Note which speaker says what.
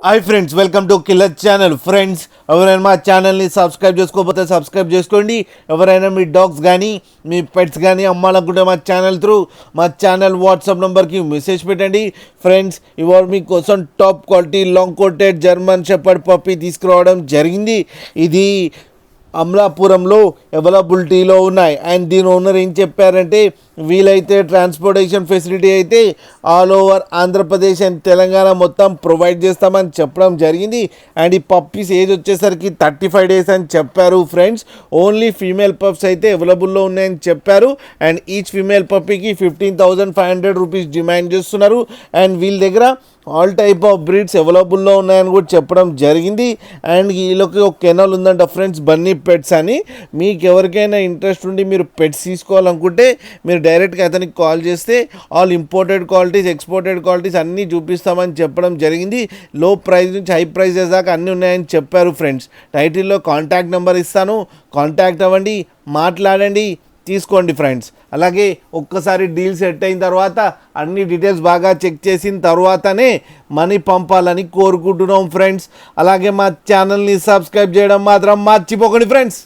Speaker 1: Hi friends, welcome to killer channel. Friends, ఎవరైనా మా ఛానల్ని సబ్స్క్రైబ్ చేసుకోకపోతే సబ్స్క్రైబ్ చేసుకోండి. ఎవరైనా మీ డాగ్స్ కానీ మీ పెట్స్ కానీ అమ్మాలనుకుంటే మా ఛానల్ త్రూ మా ఛానల్ వాట్సాప్ నెంబర్కి మెసేజ్ పెట్టండి. ఫ్రెండ్స్, ఇవాళ మీకోసం top quality long coated German shepherd puppy తీసుకురావడం జరిగింది. ఇది అమలాపురంలో అవైలబిలిటీలో ఉన్నాయి. అండ్ దీని ఓనర్ ఏం చెప్పారంటే, వీలైతే ట్రాన్స్పోర్టేషన్ ఫెసిలిటీ అయితే all over Andhra Pradesh and Telangana మొత్తం ప్రొవైడ్ చేస్తామని చెప్పడం జరిగింది. అండ్ ఈ పప్పీస్ ఏజ్ వచ్చేసరికి 35 days అని చెప్పారు. ఫ్రెండ్స్, ఓన్లీ ఫీమేల్ పప్స్ అయితే అవైలబుల్లో ఉన్నాయని చెప్పారు. అండ్ ఈచ్ ఫీమేల్ పప్పీకి 15,500 రూపీస్ డిమాండ్ చేస్తున్నారు. అండ్ వీళ్ళ దగ్గర ఆల్ టైప్ ఆఫ్ బ్రీడ్స్ అవైలబుల్లో ఉన్నాయని కూడా చెప్పడం జరిగింది. అండ్ వీళ్ళకి ఒక కెనల్ ఉందంట ఫ్రెండ్స్, బన్నీ పెట్స్ అని. మీకు ఎవరికైనా ఇంట్రెస్ట్ ఉండి మీరు పెట్స్ తీసుకోవాలనుకుంటే మీరు డైరెక్ట్గా అతనికి కాల్ చేస్తే all imported qualities, exported qualities అన్నీ చూపిస్తామని చెప్పడం జరిగింది. లో ప్రైస్ నుంచి హై ప్రైజెస్ దాకా అన్నీ ఉన్నాయని చెప్పారు. ఫ్రెండ్స్, టైటిల్లో కాంటాక్ట్ నెంబర్ ఇస్తాను, కాంటాక్ట్ అవ్వండి, మాట్లాడండి, తీసుకోండి. ఫ్రెండ్స్, అలాగే ఒక్కసారి డీల్ సెట్ అయిన తర్వాత అన్ని డీటెయిల్స్ బాగా చెక్ చేసిన తర్వాతనే మనీ పంపాలని కోరుకుంటున్నాం. ఫ్రెండ్స్, అలాగే మా ఛానల్ని సబ్స్క్రైబ్ చేయడం మాత్రం మర్చిపోకండి. ఫ్రెండ్స్.